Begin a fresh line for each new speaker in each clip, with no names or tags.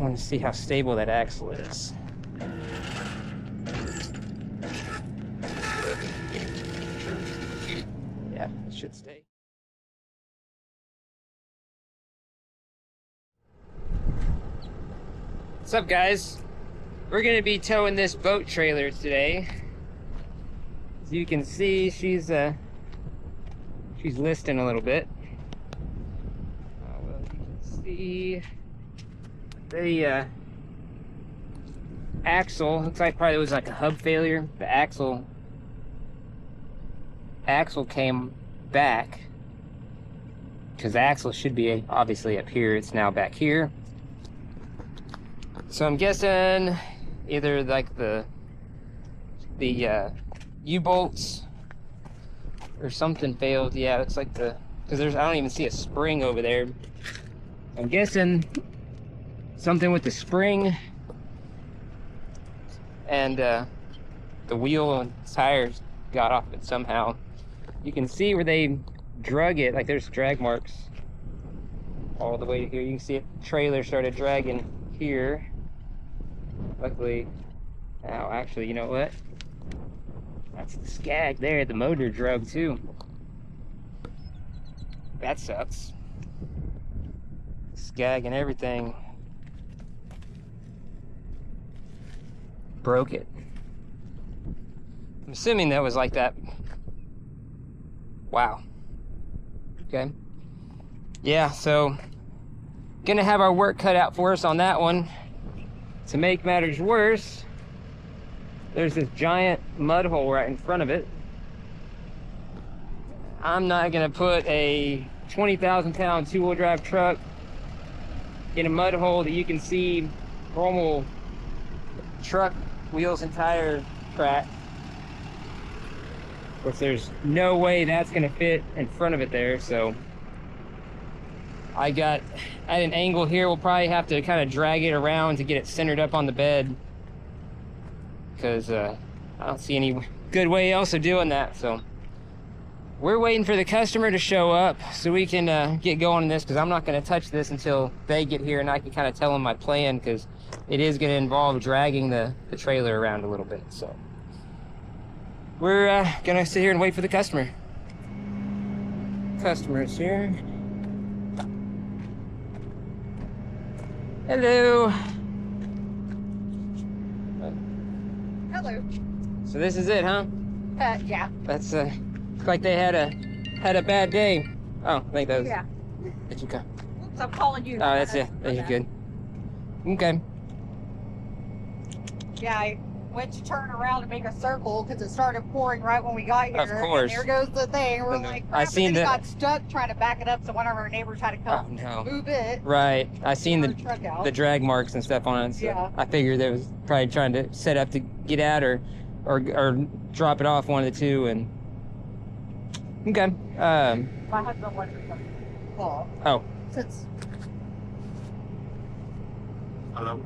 want to see how stable that axle is. Yeah, it should stay. What's up, guys? We're gonna be towing this boat trailer today. As you can see, she's listing a little bit. Well, you can see the axle. Looks like probably it was like a hub failure. The axle came back because the axle should be obviously up here. It's now back here. So I'm guessing either like the U-bolts or something failed. Yeah, it's like because I don't even see a spring over there. I'm guessing something with the spring and the wheel and tires got off it somehow. You can see where they drug it, like there's drag marks all the way to here. You can see it, trailer started dragging here. Luckily, now actually, you know what? That's the skag there, the motor drug too. That sucks. Skag and everything. Broke it. I'm assuming that was like that. Wow. Okay. Yeah, so gonna have our work cut out for us on that one. To make matters worse, there's this giant mud hole right in front of it. I'm not gonna put a 20,000 pound two-wheel drive truck in a mud hole that you can see normal truck wheels and tire crack. Of course, there's no way that's gonna fit in front of it there, so I got at an angle here. We'll probably have to kind of drag it around to get it centered up on the bed, because I don't see any good way else of doing that. So we're waiting for the customer to show up so we can get going on this, because I'm not going to touch this until they get here and I can kind of tell them my plan, because it is going to involve dragging the trailer around a little bit. So we're going to sit here and wait for the customer. Customer's here. Hello.
Hello.
So this is it, huh?
Yeah.
That's looks like they had a bad day. Oh, I think that was.
Yeah.
Did you come?
Oops, I'm calling you.
Oh, that's it. That's good. Okay.
Yeah, I went to turn around and make a circle because it started pouring right when we got here.
Of course.
And there goes the thing. We're like, crap,
I seen
and then
the.
it got stuck trying to back it up, so one of our neighbors had to
Oh
come
no.
move it.
Right. I seen
Truck out.
the drag marks and stuff on it. So
Yeah.
I figured they was probably trying to set up to get out or drop it off, one of the two. And okay.
My husband wanted to call.
Oh.
Since.
Hello?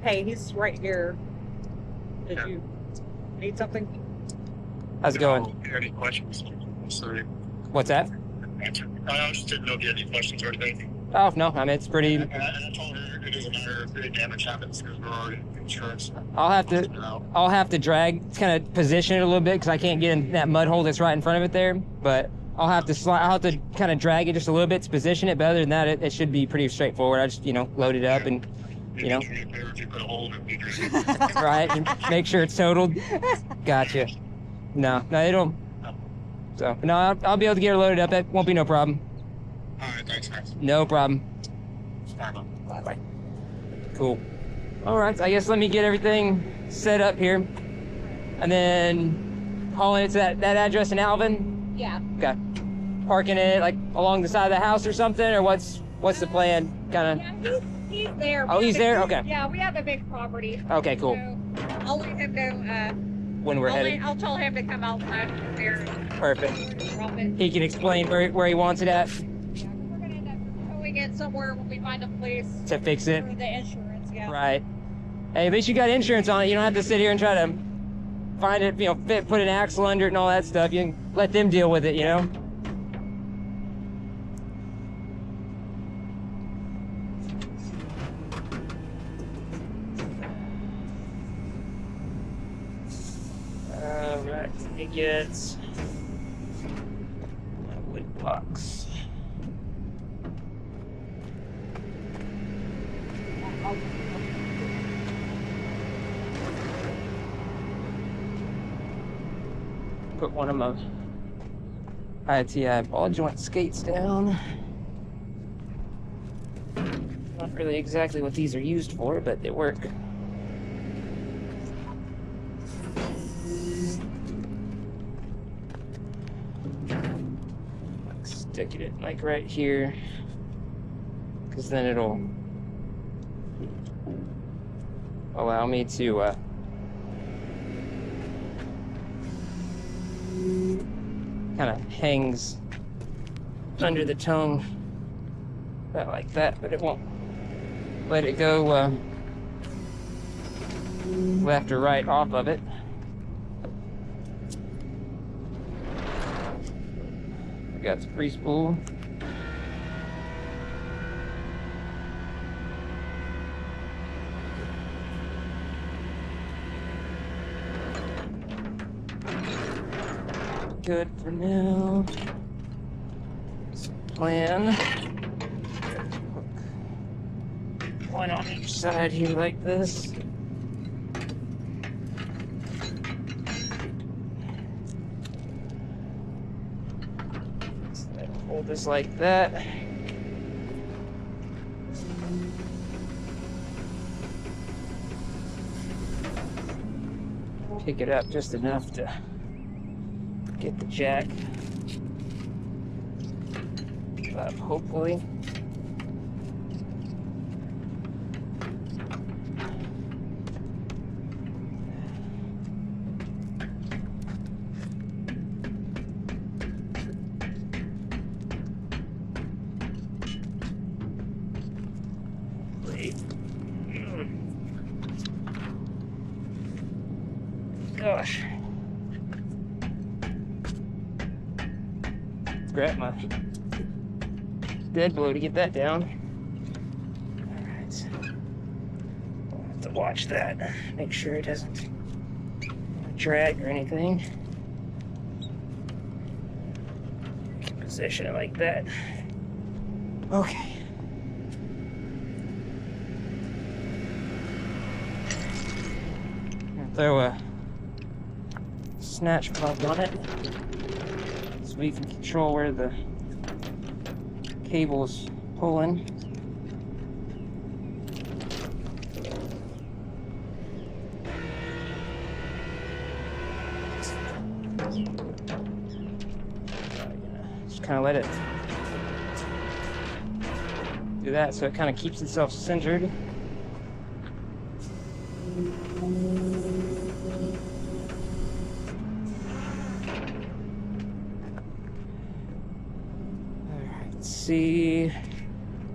Hey, he's right here. Did
Yeah.
you need something?
How's it going?
Do you have any questions? Sorry.
What's that?
I just didn't know if you had any questions or anything.
Oh no. I mean, it's pretty.
And I told her it doesn't matter if any damage happens because we're already insurance.
I'll have to drag, kind of position it a little bit, because I can't get in that mud hole that's right in front of it there. But I'll have to kind of drag it just a little bit to position it. But other than that, it should be pretty straightforward. I just, load it up and,
If you put a hole in it,
right, and make sure it's totaled. Gotcha. No, it'll. So no, I'll be able to get it loaded up. That won't be no problem.
All right, thanks, guys.
No problem.
Bye.
Bye. Cool. All right, so I guess let me get everything set up here, and then hauling it to that address in Alvin.
Yeah.
Okay. Parking it like along the side of the house or something, or what's the plan? Kind of.
Yeah, he's there.
Oh, he's there? Okay.
Yeah, we have a big property.
Okay, cool.
So I'll let him know.
When we're headed.
I'll tell him to come outside there.
Perfect.
Drop it.
He can explain where he wants it at
Yeah, 'cause we're gonna end up towing it somewhere when we find a place
to fix it.
for the insurance. Yeah.
Right. Hey, at least you got insurance on it. You don't have to sit here and try to find it, put an axle under it and all that stuff. You can let them deal with it, It gets my wood box. Put one of my ITI ball joint skates down. Not really exactly what these are used for, but they work. Stick it like right here, because then it'll allow me to kind of hangs under the tongue, about like that, but it won't let it go left or right off of it. I got the free spool. Good for now. Plan. One on each side here like this. Hold this like that. Pick it up just enough to get the jack up, hopefully. Gosh. Grab my dead blow to get that down. Alright. I'll have to watch that. Make sure it doesn't drag or anything. Position it like that. Okay. Throw a snatch plug on it so we can control where the cable's pulling. Just kind of let it do that so it kind of keeps itself centered. See,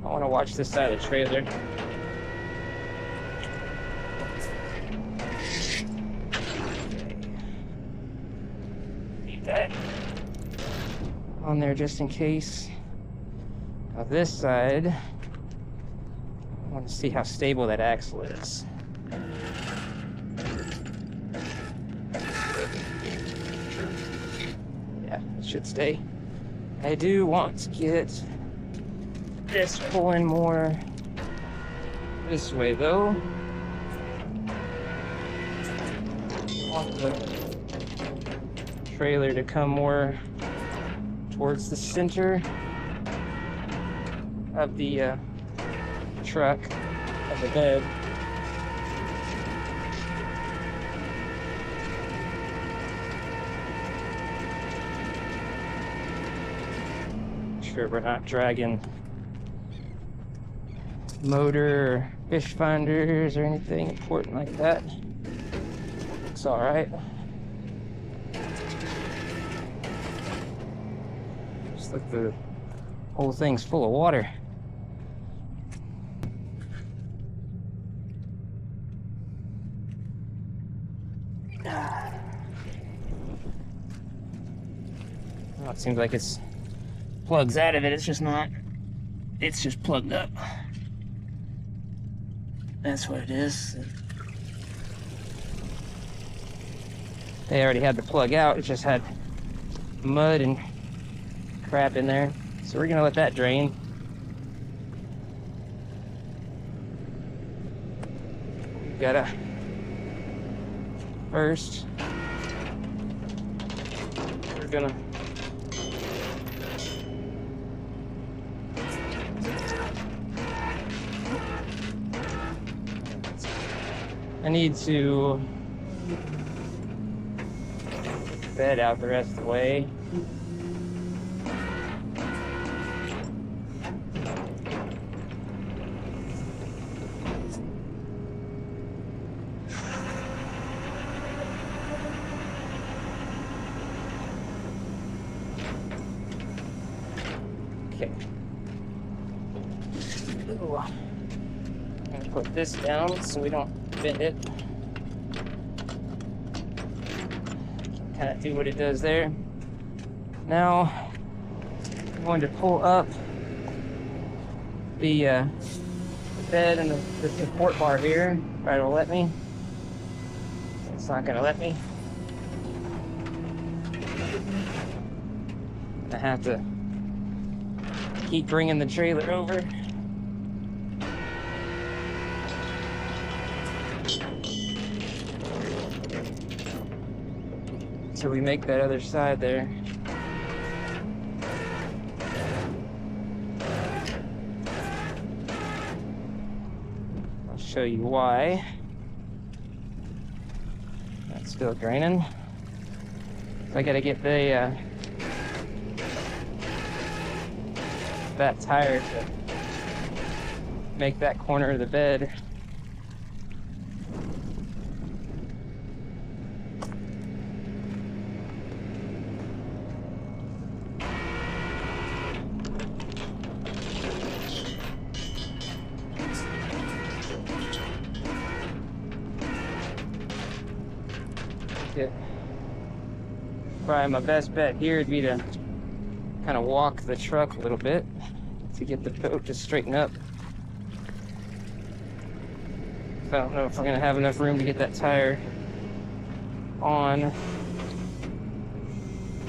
I want to watch this side of the trailer. Leave that on there just in case. Now this side, I want to see how stable that axle is. Yeah, it should stay. I do want to get this pulling more this way though. I want the trailer to come more towards the center of the truck, of the bed. Sure we're not dragging motor or fish finders or anything important like that. It's all right. Just like the whole thing's full of water. Well, it seems like it's plugs out of it. It's just not. It's just plugged up. That's what it is. They already had the plug out. It just had mud and crap in there. So we're gonna let that drain. We've gotta first, we're gonna I need to bed out the rest of the way. Okay. Ooh. I'm gonna put this down so we don't bend it. Kind of do what it does there. Now I'm going to pull up the bed and the support bar here. Try to let me. It's not going to let me. I have to keep bringing the trailer over. So we make that other side there. I'll show you why. That's still draining. So I gotta get the that tire to make that corner of the bed. Probably my best bet here would be to kind of walk the truck a little bit to get the boat to straighten up. So I don't know if we're gonna have enough room to get that tire on.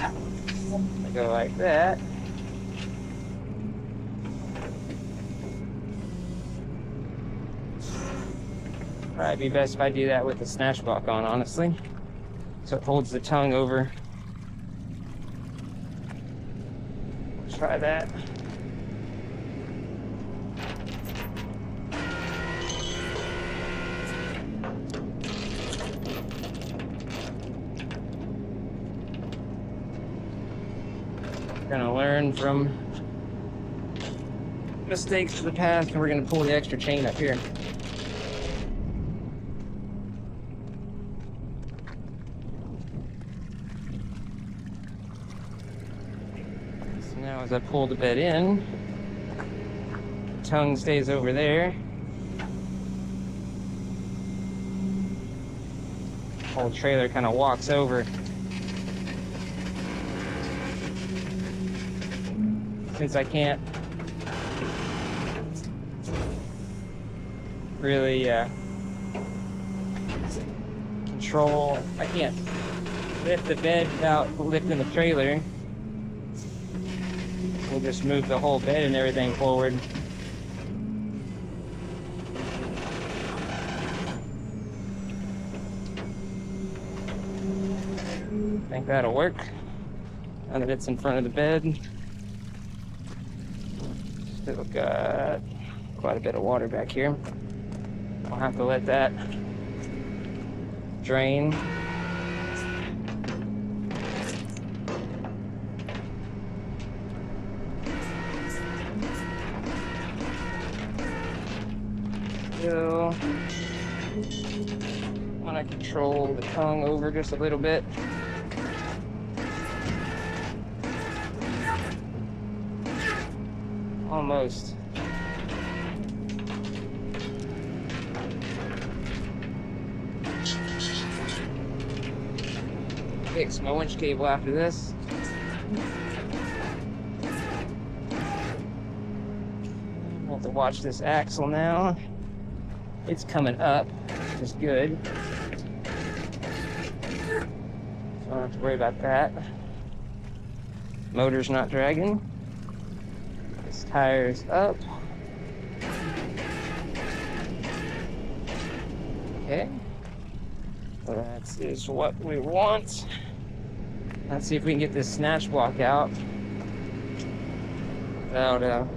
I go like that. Probably be best if I do that with the snatch block on, honestly. So it holds the tongue over. Try that. We're gonna learn from mistakes of the past, and we're gonna pull the extra chain up here. Now as I pull the bed in, the tongue stays over there. The whole trailer kind of walks over. Since I can't really control, I can't lift the bed without lifting the trailer. We'll just move the whole bed and everything forward. I think that'll work. Now that it's in front of the bed. Still got quite a bit of water back here. I'll have to let that drain. So, I want to control the tongue over just a little bit. Almost. Fix my winch cable after this. I'll have to watch this axle now. It's coming up, which is good. Don't have to worry about that. Motor's not dragging. This tire's up. Okay. That is what we want. Let's see if we can get this snatch block out without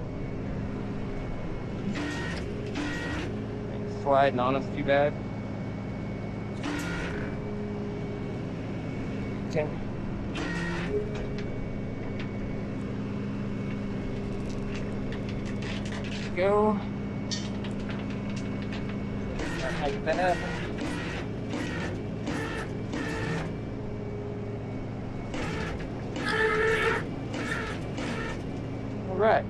sliding on us too bad. Okay. Go. Like that. All right.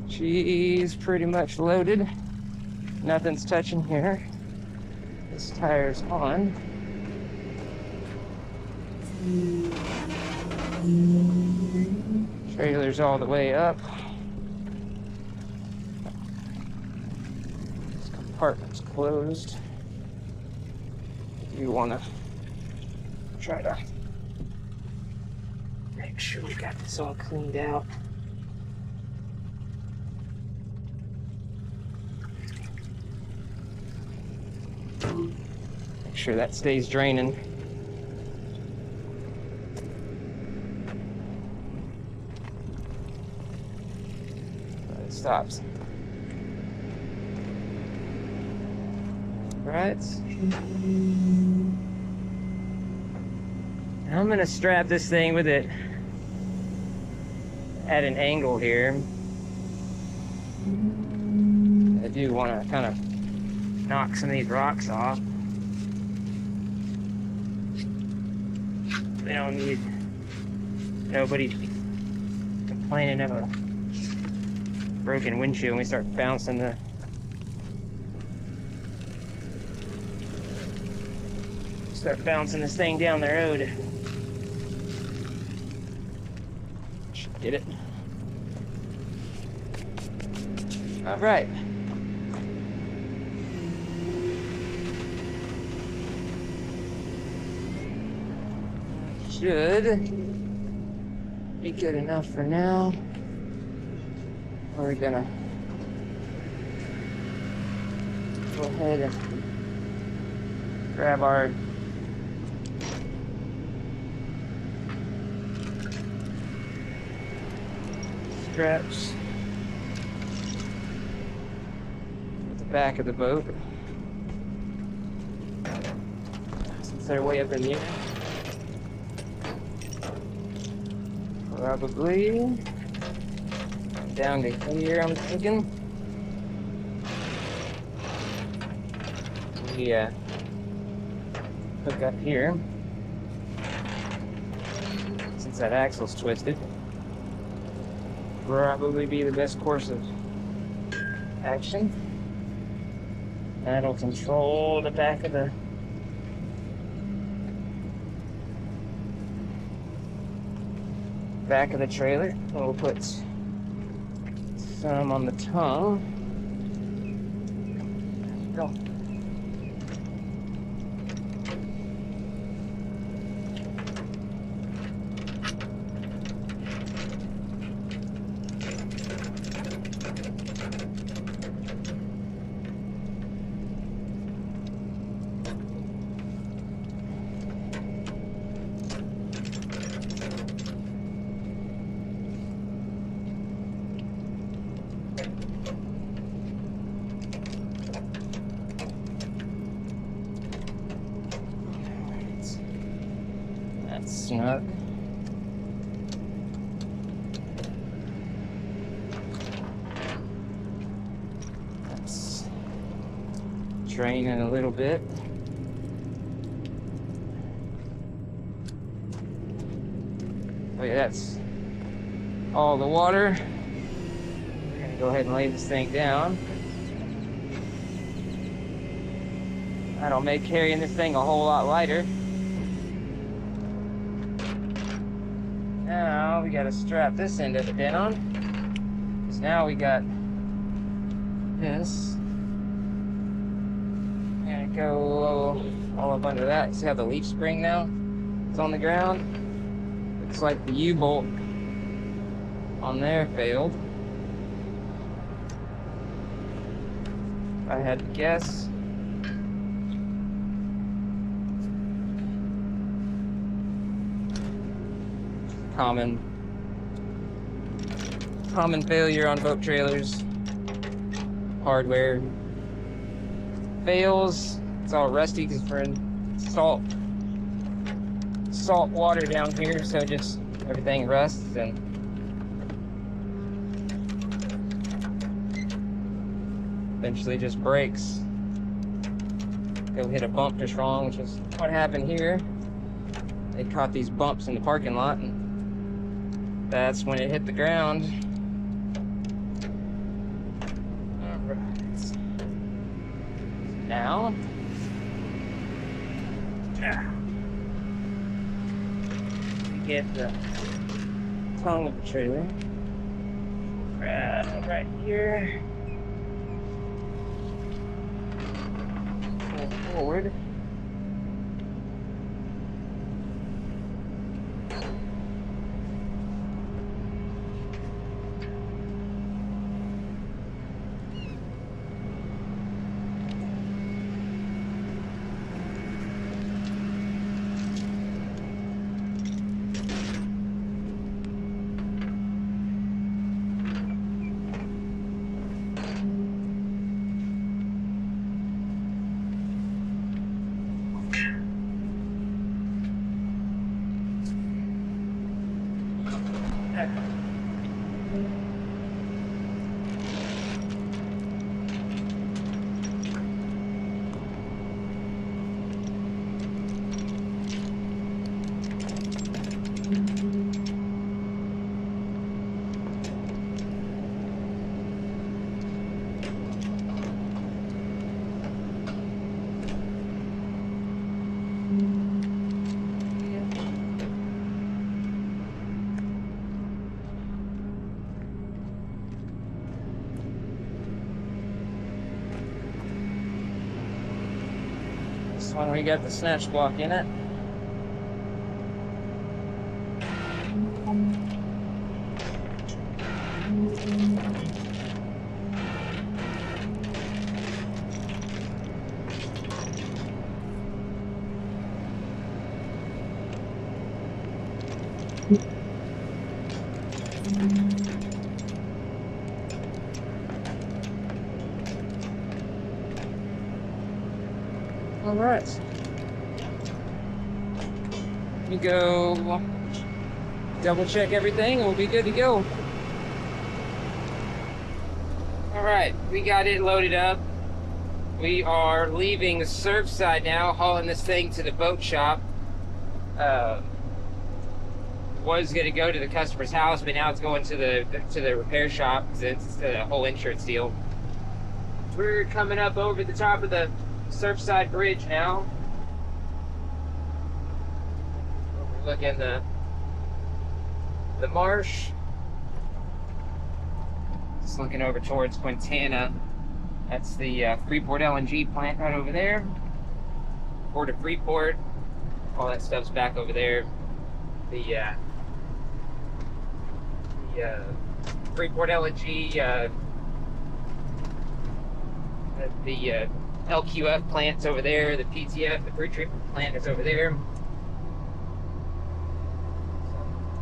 She's pretty much loaded. Nothing's touching here. This tire's on. Trailer's all the way up. This compartment's closed. You want to try to make sure we got this all cleaned out. Make sure that stays draining. It stops. All right. I'm gonna strap this thing with it at an angle here. I do want to kind of knock some of these rocks off. We don't need nobody to be complaining of a broken windshield when we start bouncing this thing down the road. Should get it. All right. Should be good enough for now. We're gonna go ahead and grab our straps at the back of the boat, since they're way up in the air. Probably down to here, I'm thinking. We hook up here, since that axle's twisted. Probably be the best course of action. That'll control the back of the trailer. And we'll put some on the tongue. There we go. Snug. That's draining a little bit. Oh yeah, that's all the water. We're gonna go ahead and lay this thing down. That'll make carrying this thing a whole lot lighter. Now we gotta strap this end of it down. Because now we got this. Gonna go all up under that. You see how the leaf spring now? It's on the ground. Looks like the U-bolt on there failed. If I had to guess. Common failure on boat trailers. Hardware fails. It's all rusty because we're in salt water down here, so just everything rusts and eventually just breaks. Go hit a bump just wrong, which is what happened here. They caught these bumps in the parking lot, and that's when it hit the ground. All right. Now, get the tongue of the trailer right here. Pull forward. This one we got the snatch block in it. All right. We go double check everything and we'll be good to go. All right, we got it loaded up. We are leaving the Surfside now, hauling this thing to the boat shop. Was going to go to the customer's house, but now it's going to the repair shop because it's the whole insurance deal. We're coming up over the top of the Surfside Bridge now. Overlooking the marsh. Just looking over towards Quintana. That's the Freeport LNG plant right over there. Port of Freeport. All that stuff's back over there. The Freeport LNG, the LQF plant's over there. The PTF, the pre-treatment plant, is over there.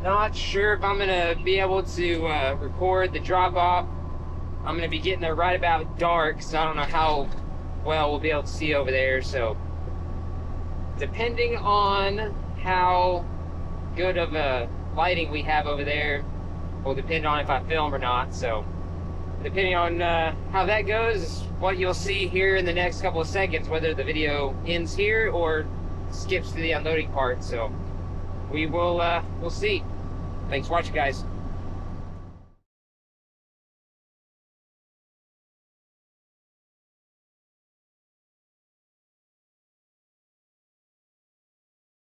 Not sure if I'm gonna be able to record the drop-off. I'm gonna be getting there right about dark, so I don't know how well we'll be able to see over there. So, depending on how good of a lighting we have over there will depend on if I film or not. So, depending on how that goes is what you'll see here in the next couple of seconds, whether the video ends here or skips to the unloading part. So, we'll see. Thanks for watching, guys.